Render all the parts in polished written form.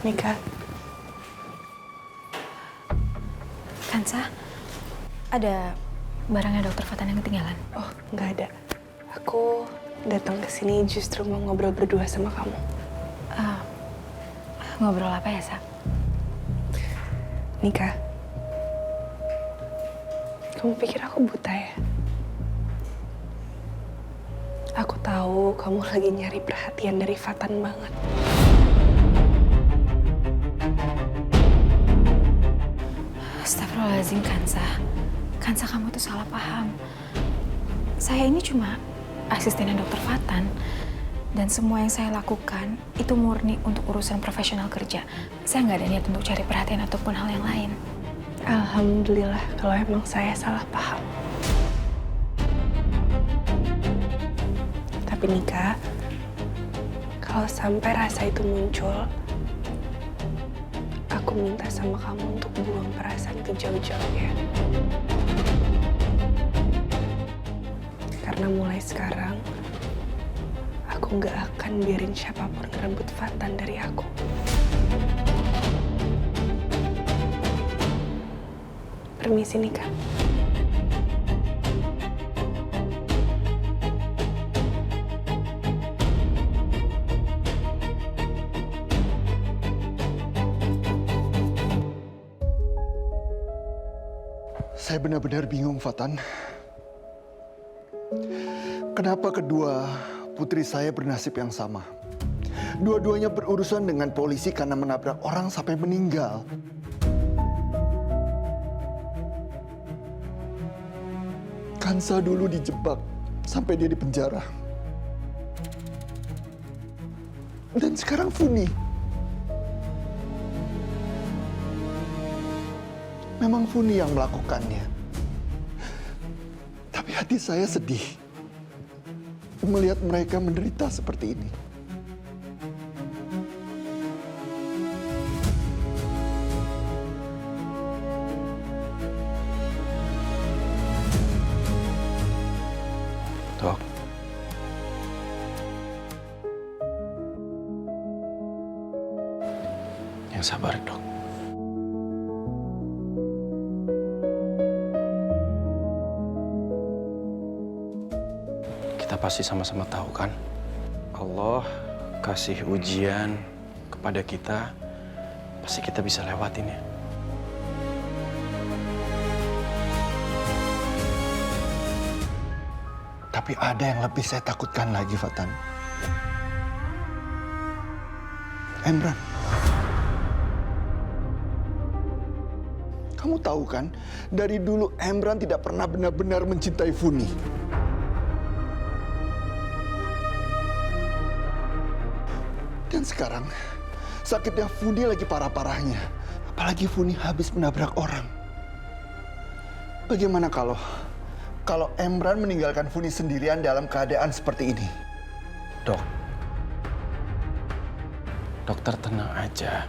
Mika. Kansa, ada barangnya Dokter Fatan yang ketinggalan? Oh, nggak ada. Aku datang ke sini justru mau ngobrol berdua sama kamu. Ngobrol apa ya, Sa? Mika, kamu pikir aku buta ya? Aku tahu kamu lagi nyari perhatian dari Fatan banget. Astagfirullahaladzim, Kansa. Kansa, kamu tuh salah paham. Saya ini cuma asistennya Dokter Fatan. Dan semua yang saya lakukan itu murni untuk urusan profesional kerja. Saya nggak ada niat untuk cari perhatian ataupun hal yang lain. Alhamdulillah kalau emang saya salah paham. Tapi Mika, kalau sampai rasa itu muncul, aku minta sama kamu untuk buang perasaan itu jauh-jauh ya. Karena mulai sekarang, aku nggak akan biarin siapapun ngerebut Fatan dari aku. Permisi nih, Kak. Saya benar-benar bingung, Fatan. Kenapa kedua putri saya bernasib yang sama? Dua-duanya berurusan dengan polisi karena menabrak orang sampai meninggal. Kansa dulu dijebak sampai dia di penjara. Dan sekarang Funi. Memang Funi yang melakukannya. Tapi hati saya sedih melihat mereka menderita seperti ini. Dok. Yang sabar, Dok. Kita pasti sama-sama tahu kan, Allah kasih ujian kepada kita, pasti kita bisa lewatin ya. Tapi ada yang lebih saya takutkan lagi, Fatan. Emran. Kamu tahu kan, dari dulu Emran tidak pernah benar-benar mencintai Funi. Dan sekarang, sakitnya Funi lagi parah-parahnya. Apalagi Funi habis menabrak orang. Bagaimana kalau Emran meninggalkan Funi sendirian dalam keadaan seperti ini? Dok, dokter tenang aja.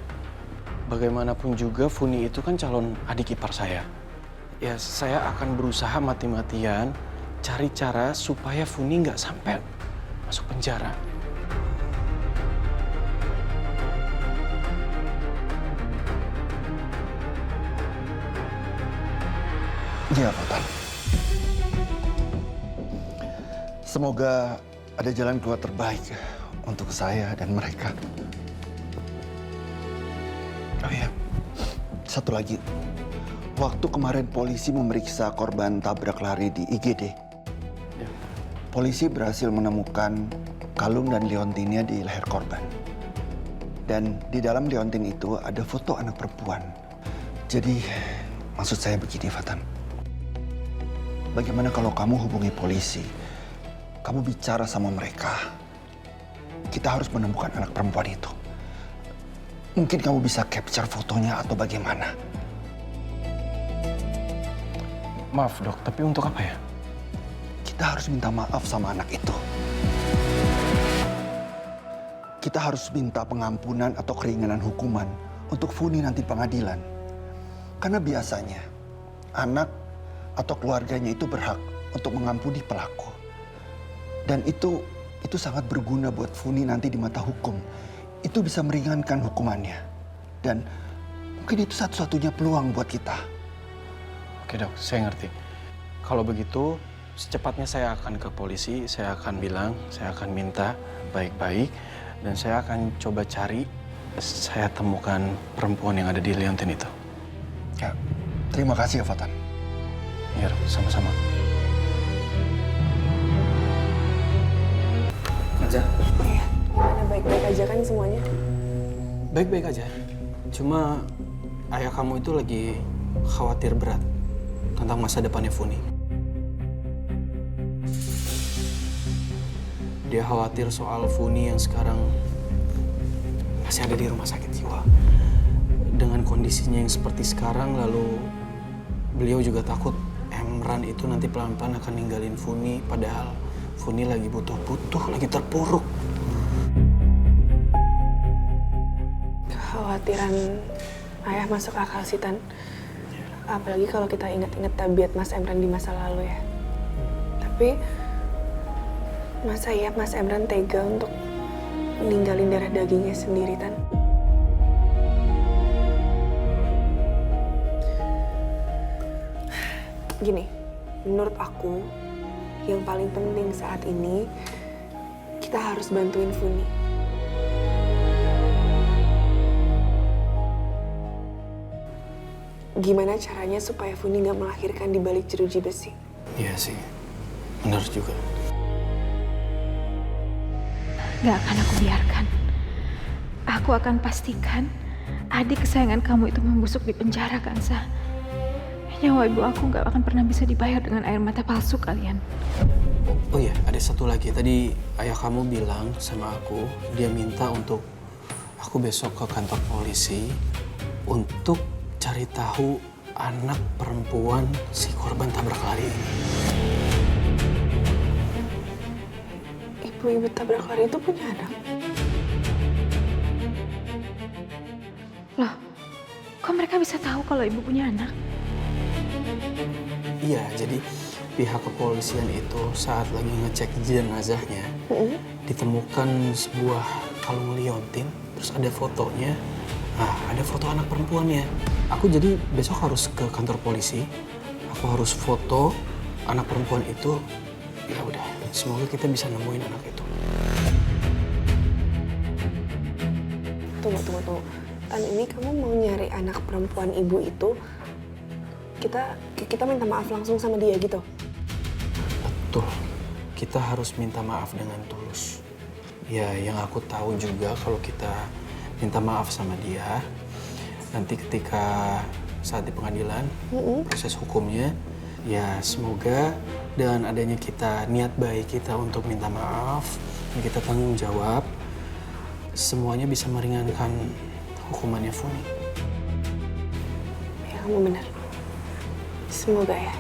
Bagaimanapun juga Funi itu kan calon adik ipar saya. Ya saya akan berusaha mati-matian cari cara supaya Funi nggak sampai masuk penjara. Iya, Fatan. Semoga ada jalan keluar terbaik untuk saya dan mereka. Oh iya, satu lagi. Waktu kemarin polisi memeriksa korban tabrak lari di IGD, polisi berhasil menemukan kalung dan liontinnya di leher korban. Dan di dalam liontin itu ada foto anak perempuan. Jadi, maksud saya begini, Fatan. Bagaimana kalau kamu hubungi polisi? Kamu bicara sama mereka. Kita harus menemukan anak perempuan itu. Mungkin kamu bisa capture fotonya atau bagaimana? Maaf dok, tapi untuk apa ya? Kita harus minta maaf sama anak itu. Kita harus minta pengampunan atau keringanan hukuman untuk Funi nanti pengadilan. Karena biasanya anak atau keluarganya itu berhak untuk mengampuni pelaku. Dan itu sangat berguna buat Funi nanti di mata hukum. Itu bisa meringankan hukumannya. Dan mungkin itu satu-satunya peluang buat kita. Oke dok, saya ngerti. Kalau begitu, secepatnya saya akan ke polisi, saya akan bilang, saya akan minta baik-baik, dan saya akan coba cari, saya temukan perempuan yang ada di Leontin itu. Ya, terima kasih ya Fatan. Iya dok, sama-sama. Aja? Iya, gimana baik-baik aja kan semuanya? Baik-baik aja. Cuma ayah kamu itu lagi khawatir berat tentang masa depannya Funi. Dia khawatir soal Funi yang sekarang masih ada di rumah sakit jiwa. Dengan kondisinya yang seperti sekarang, lalu beliau juga takut Emran itu nanti pelan-pelan akan ninggalin Funi, padahal Funi lagi butuh-butuh, lagi terpuruk. Kekhawatiran ayah masuk akal sih, Tan. Apalagi kalau kita ingat-ingat tabiat Mas Emran di masa lalu ya. Tapi masa iya Mas Emran tega untuk ninggalin darah dagingnya sendiri, Tan? Gini, menurut aku yang paling penting saat ini kita harus bantuin Funi. Gimana caranya supaya Funi nggak melahirkan di balik jeruji besi? Iya sih, benar juga. Gak akan aku biarkan. Aku akan pastikan adik kesayangan kamu itu membusuk di penjara, Kansa. Nyawa ibu aku gak akan pernah bisa dibayar dengan air mata palsu kalian. Oh iya, ada satu lagi. Tadi ayah kamu bilang sama aku, dia minta untuk aku besok ke kantor polisi untuk cari tahu anak perempuan si korban tabrak lari ini. Ibu-ibu tabrak lari itu punya anak? Loh, kok mereka bisa tahu kalau ibu punya anak? Iya, jadi pihak kepolisian itu saat lagi ngecek jenazahnya, ditemukan sebuah kalung liontin, terus ada fotonya. Nah, ada foto anak perempuannya. Aku jadi besok harus ke kantor polisi. Aku harus foto anak perempuan itu. Ya udah, semoga kita bisa nemuin anak itu. Tunggu. Tan, ini kamu mau nyari anak perempuan ibu itu? Kita minta maaf langsung sama dia gitu? Betul. Kita harus minta maaf dengan tulus. Ya, yang aku tahu juga kalau kita minta maaf sama dia, nanti ketika saat di pengadilan, proses hukumnya, ya semoga dengan adanya kita, niat baik kita untuk minta maaf, dan kita tanggung jawab, semuanya bisa meringankan hukumannya Funi. Ya, kamu benar. Semoga ya.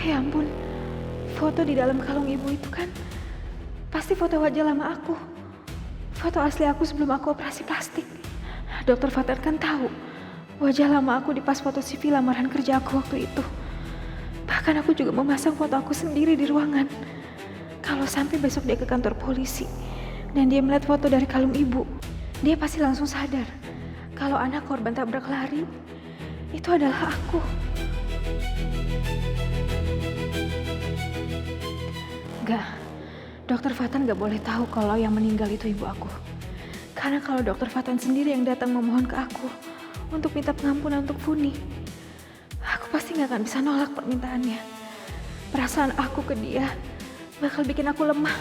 Ya ampun, foto di dalam kalung ibu itu kan pasti foto wajah lama aku. Foto asli aku sebelum aku operasi plastik. Dokter Fatan kan tahu wajah lama aku di pas foto CV lamaran kerja aku waktu itu. Bahkan aku juga memasang foto aku sendiri di ruangan. Kalau sampai besok dia ke kantor polisi dan dia melihat foto dari kalung ibu, dia pasti langsung sadar kalau anak korban tabrak lari itu adalah aku. Enggak, Dokter Fatan gak boleh tahu kalau yang meninggal itu ibu aku. Karena kalau Dokter Fatan sendiri yang datang memohon ke aku untuk minta pengampunan untuk Funi, aku pasti gak akan bisa nolak permintaannya. Perasaan aku ke dia bakal bikin aku lemah.